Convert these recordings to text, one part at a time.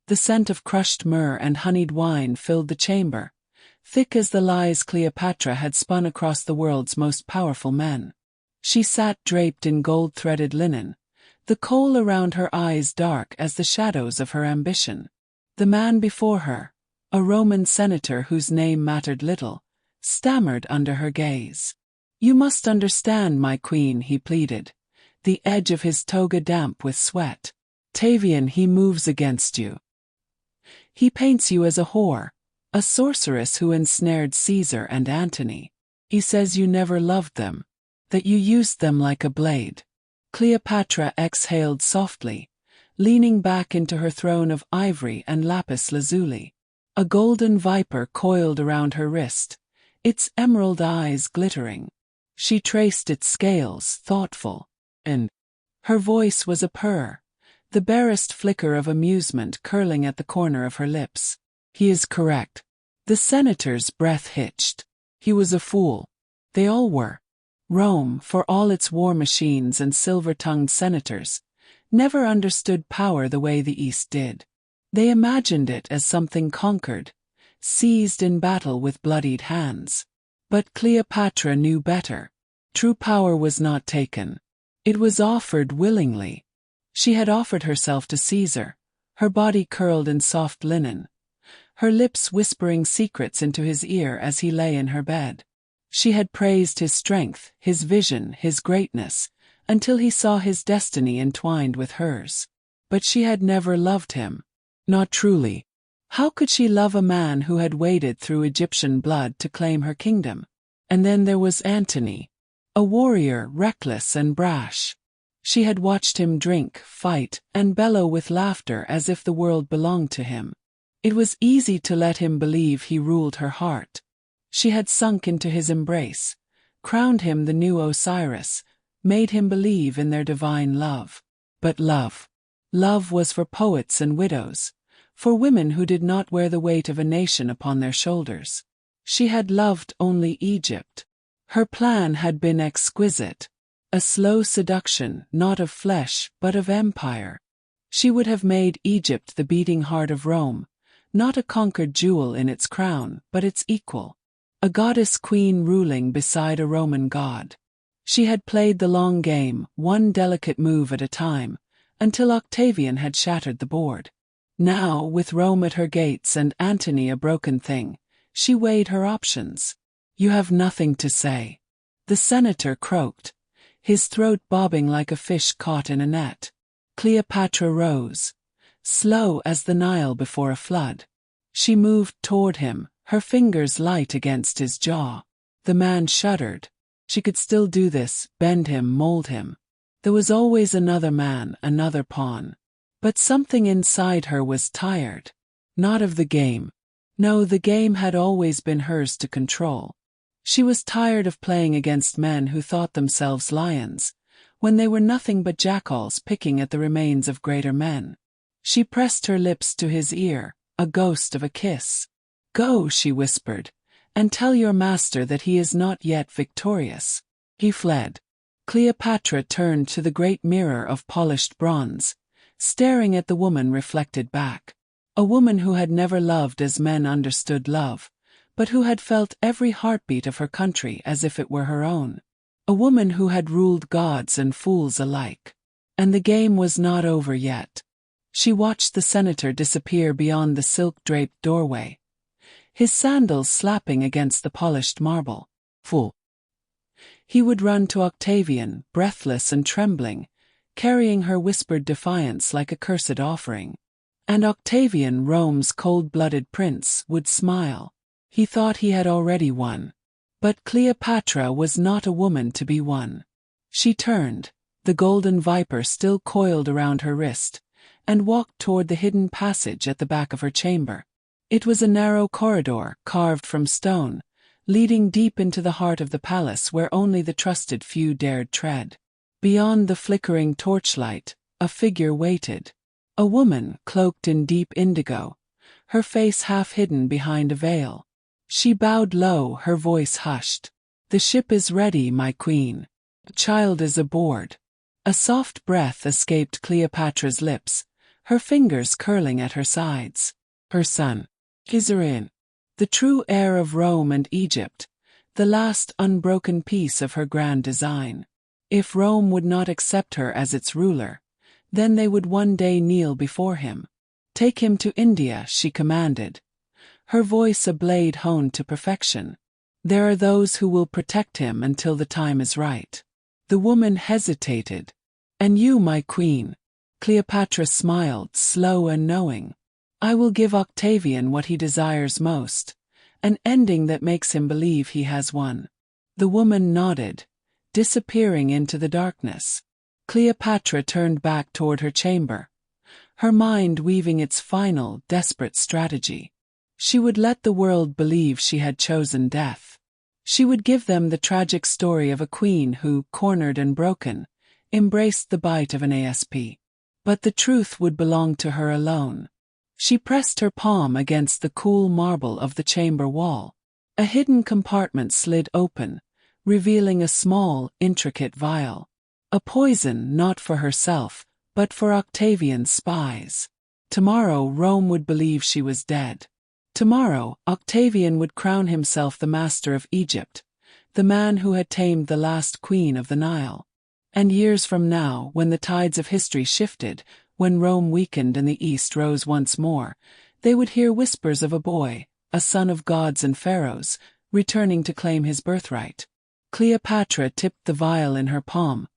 The scent of crushed myrrh and honeyed wine filled the chamber, thick as the lies Cleopatra had spun across the world's most powerful men. She sat draped in gold-threaded linen, the kohl around her eyes dark as the shadows of her ambition. The man before her, a Roman senator whose name mattered little, stammered under her gaze. "You must understand, my queen," he pleaded, the edge of his toga damp with sweat. "Octavian, he moves against you. He paints you as a whore, a sorceress who ensnared Caesar and Antony. He says you never loved them, that you used them like a blade." Cleopatra exhaled softly, leaning back into her throne of ivory and lapis lazuli. A golden viper coiled around her wrist, its emerald eyes glittering. She traced its scales, thoughtful, and her voice was a purr, the barest flicker of amusement curling at the corner of her lips. "He is correct." The senator's breath hitched. He was a fool. They all were. Rome, for all its war machines and silver-tongued senators, never understood power the way the East did. They imagined it as something conquered, seized in battle with bloodied hands. But Cleopatra knew better. True power was not taken. It was offered willingly. She had offered herself to Caesar, her body curled in soft linen, her lips whispering secrets into his ear as he lay in her bed. She had praised his strength, his vision, his greatness, until he saw his destiny entwined with hers. But she had never loved him. Not truly. How could she love a man who had waded through Egyptian blood to claim her kingdom? And then there was Antony, a warrior reckless and brash. She had watched him drink, fight, and bellow with laughter as if the world belonged to him. It was easy to let him believe he ruled her heart. She had sunk into his embrace, crowned him the new Osiris, made him believe in their divine love. But love was for poets and widows, for women who did not wear the weight of a nation upon their shoulders. She had loved only Egypt. Her plan had been exquisite, a slow seduction not of flesh but of empire. She would have made Egypt the beating heart of Rome, not a conquered jewel in its crown but its equal. A goddess queen ruling beside a Roman god. She had played the long game, one delicate move at a time, until Octavian had shattered the board. Now, with Rome at her gates and Antony a broken thing, she weighed her options. "You have nothing to say," the senator croaked, his throat bobbing like a fish caught in a net. Cleopatra rose, slow as the Nile before a flood. She moved toward him, her fingers light against his jaw. The man shuddered. She could still do this, bend him, mold him. There was always another man, another pawn. But something inside her was tired. Not of the game. No, the game had always been hers to control. She was tired of playing against men who thought themselves lions, when they were nothing but jackals picking at the remains of greater men. She pressed her lips to his ear, a ghost of a kiss. "Go," she whispered, "and tell your master that he is not yet victorious." He fled. Cleopatra turned to the great mirror of polished bronze, staring at the woman reflected back. A woman who had never loved as men understood love, but who had felt every heartbeat of her country as if it were her own. A woman who had ruled gods and fools alike. And the game was not over yet. She watched the senator disappear beyond the silk-draped doorway, his sandals slapping against the polished marble. Fool. He would run to Octavian, breathless and trembling, carrying her whispered defiance like a cursed offering. And Octavian, Rome's cold-blooded prince, would smile. He thought he had already won. But Cleopatra was not a woman to be won. She turned, the golden viper still coiled around her wrist, and walked toward the hidden passage at the back of her chamber. It was a narrow corridor, carved from stone, leading deep into the heart of the palace where only the trusted few dared tread. Beyond the flickering torchlight, a figure waited. A woman, cloaked in deep indigo, her face half hidden behind a veil. She bowed low, her voice hushed. "The ship is ready, my queen. The child is aboard." A soft breath escaped Cleopatra's lips, her fingers curling at her sides. Her son, Kizarin, the true heir of Rome and Egypt, the last unbroken piece of her grand design. If Rome would not accept her as its ruler, then they would one day kneel before him. "Take him to India," she commanded, her voice a blade honed to perfection. "There are those who will protect him until the time is right." The woman hesitated. "And you, my queen?" Cleopatra smiled, slow and knowing. "I will give Octavian what he desires most, an ending that makes him believe he has won." The woman nodded, disappearing into the darkness. Cleopatra turned back toward her chamber, her mind weaving its final, desperate strategy. She would let the world believe she had chosen death. She would give them the tragic story of a queen who, cornered and broken, embraced the bite of an asp. But the truth would belong to her alone. She pressed her palm against the cool marble of the chamber wall. A hidden compartment slid open, revealing a small, intricate vial. A poison not for herself, but for Octavian's spies. Tomorrow Rome would believe she was dead. Tomorrow Octavian would crown himself the master of Egypt, the man who had tamed the last queen of the Nile. And years from now, when the tides of history shifted, when Rome weakened and the East rose once more, they would hear whispers of a boy, a son of gods and pharaohs, returning to claim his birthright. Cleopatra tipped the vial in her palm,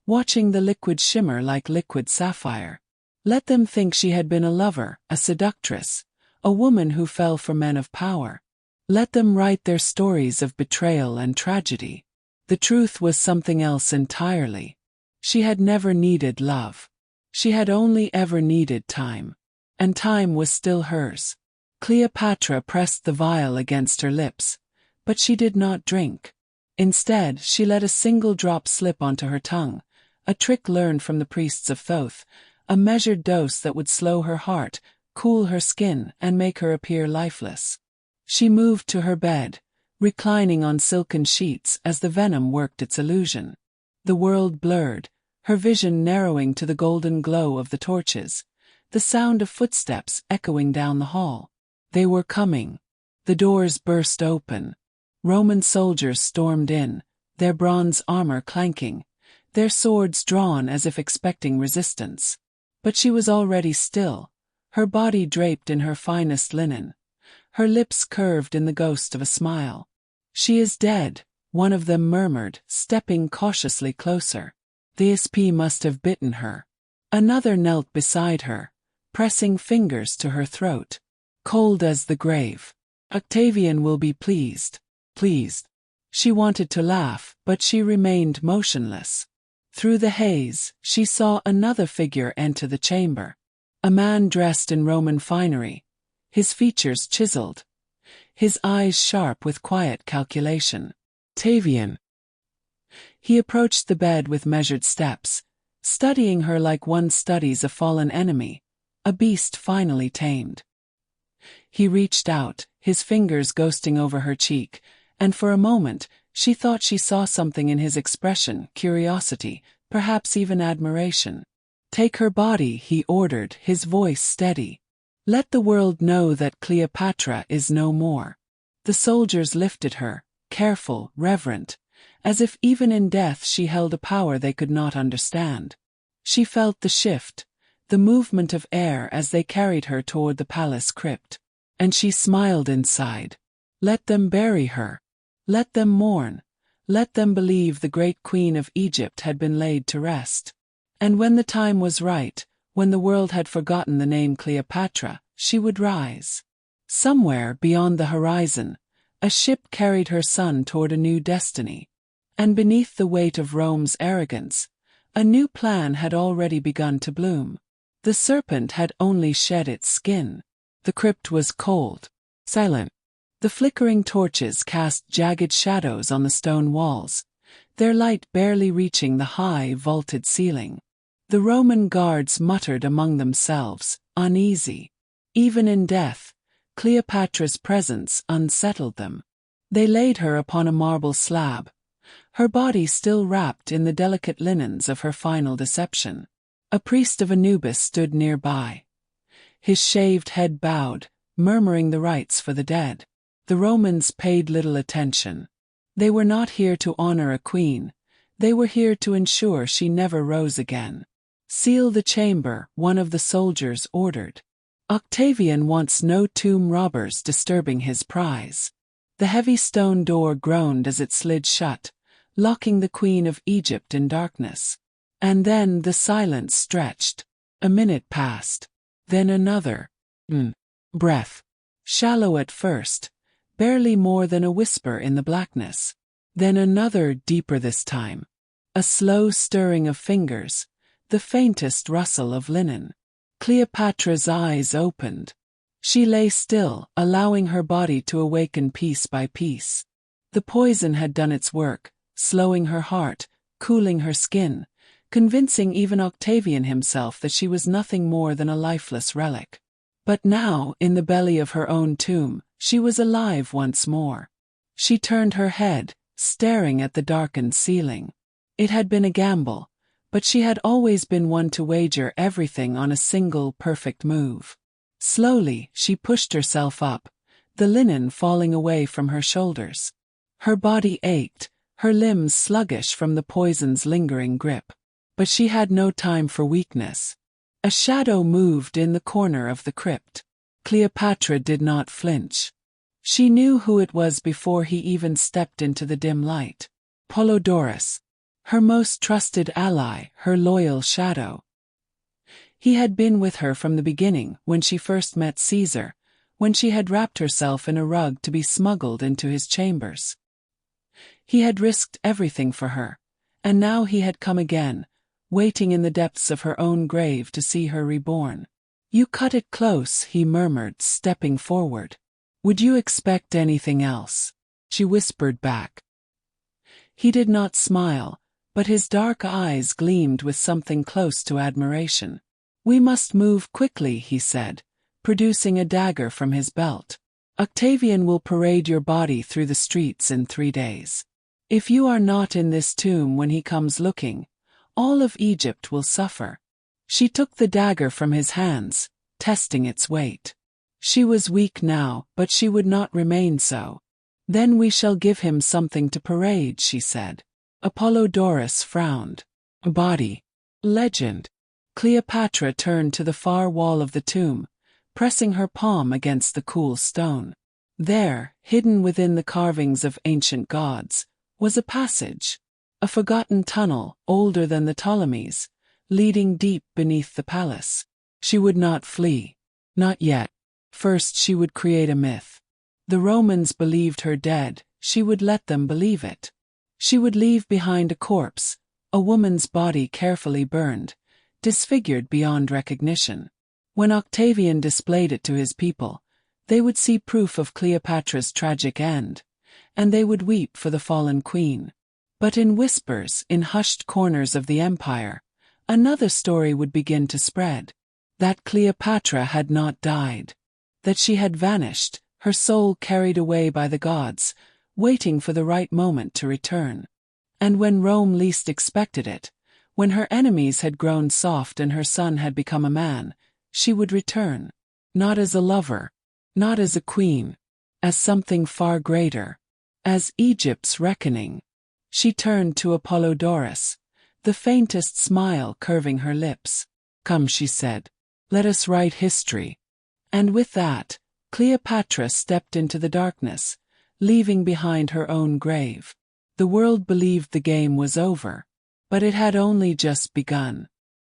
watching the liquid shimmer like liquid sapphire. Let them think she had been a lover, a seductress, a woman who fell for men of power. Let them write their stories of betrayal and tragedy. The truth was something else entirely. She had never needed love. She had only ever needed time. And time was still hers. Cleopatra pressed the vial against her lips, but she did not drink. Instead, she let a single drop slip onto her tongue, a trick learned from the priests of Thoth, a measured dose that would slow her heart, cool her skin, and make her appear lifeless. She moved to her bed, reclining on silken sheets as the venom worked its illusion. The world blurred, her vision narrowing to the golden glow of the torches, the sound of footsteps echoing down the hall. They were coming. The doors burst open. Roman soldiers stormed in, their bronze armor clanking, their swords drawn as if expecting resistance. But she was already still, her body draped in her finest linen, her lips curved in the ghost of a smile. "She is dead," one of them murmured, stepping cautiously closer. "The asp must have bitten her." Another knelt beside her, pressing fingers to her throat. "Cold as the grave. Octavian will be pleased." Pleased. She wanted to laugh, but she remained motionless. Through the haze, she saw another figure enter the chamber. A man dressed in Roman finery, his features chiseled, his eyes sharp with quiet calculation. Octavian. He approached the bed with measured steps, studying her like one studies a fallen enemy, a beast finally tamed. He reached out, his fingers ghosting over her cheek, and for a moment, she thought she saw something in his expression, curiosity, perhaps even admiration. "Take her body," he ordered, his voice steady. "Let the world know that Cleopatra is no more." The soldiers lifted her, careful, reverent, as if even in death she held a power they could not understand. She felt the shift, the movement of air as they carried her toward the palace crypt. And she smiled inside. Let them bury her. Let them mourn. Let them believe the great queen of Egypt had been laid to rest. And when the time was right, when the world had forgotten the name Cleopatra, she would rise. Somewhere beyond the horizon, a ship carried her son toward a new destiny. And beneath the weight of Rome's arrogance, a new plan had already begun to bloom. The serpent had only shed its skin. The crypt was cold, silent. The flickering torches cast jagged shadows on the stone walls, their light barely reaching the high, vaulted ceiling. The Roman guards muttered among themselves, uneasy. Even in death, Cleopatra's presence unsettled them. They laid her upon a marble slab, her body still wrapped in the delicate linens of her final deception. A priest of Anubis stood nearby, His shaved head bowed, murmuring the rites for the dead. The Romans paid little attention. They were not here to honor a queen. They were here to ensure she never rose again. "Seal the chamber," one of the soldiers ordered. "Octavian wants no tomb robbers disturbing his prize." The heavy stone door groaned as it slid shut, locking the Queen of Egypt in darkness. And then the silence stretched. A minute passed. Then another. Breath. Shallow at first, barely more than a whisper in the blackness. Then another, deeper this time. A slow stirring of fingers, the faintest rustle of linen. Cleopatra's eyes opened. She lay still, allowing her body to awaken piece by piece. The poison had done its work, slowing her heart, cooling her skin, convincing even Octavian himself that she was nothing more than a lifeless relic. But now, in the belly of her own tomb, she was alive once more. She turned her head, staring at the darkened ceiling. It had been a gamble, but she had always been one to wager everything on a single perfect move. Slowly, she pushed herself up, the linen falling away from her shoulders. Her body ached, her limbs sluggish from the poison's lingering grip. But she had no time for weakness. A shadow moved in the corner of the crypt. Cleopatra did not flinch. She knew who it was before he even stepped into the dim light. Polydorus. Her most trusted ally, her loyal shadow. He had been with her from the beginning, when she first met Caesar, when she had wrapped herself in a rug to be smuggled into his chambers. He had risked everything for her, and now he had come again, waiting in the depths of her own grave to see her reborn. "You cut it close," he murmured, stepping forward. "Would you expect anything else?" she whispered back. He did not smile, but his dark eyes gleamed with something close to admiration. "We must move quickly," he said, producing a dagger from his belt. "Octavian will parade your body through the streets in 3 days. If you are not in this tomb when he comes looking, all of Egypt will suffer." She took the dagger from his hands, testing its weight. She was weak now, but she would not remain so. "Then we shall give him something to parade," she said. Apollodorus frowned. "Body. Legend." Cleopatra turned to the far wall of the tomb, pressing her palm against the cool stone. There, hidden within the carvings of ancient gods, was a passage. A forgotten tunnel, older than the Ptolemies, leading deep beneath the palace. She would not flee. Not yet. First she would create a myth. The Romans believed her dead, she would let them believe it. She would leave behind a corpse, a woman's body carefully burned, disfigured beyond recognition. When Octavian displayed it to his people, they would see proof of Cleopatra's tragic end, and they would weep for the fallen queen. But in whispers, in hushed corners of the empire, another story would begin to spread. That Cleopatra had not died. That she had vanished, her soul carried away by the gods, waiting for the right moment to return. And when Rome least expected it, when her enemies had grown soft and her son had become a man, she would return. Not as a lover, not as a queen, as something far greater. As Egypt's reckoning. She turned to Apollodorus, the faintest smile curving her lips. "Come," she said. "Let us write history." And with that, Cleopatra stepped into the darkness, leaving behind her own grave. The world believed the game was over, but it had only just begun.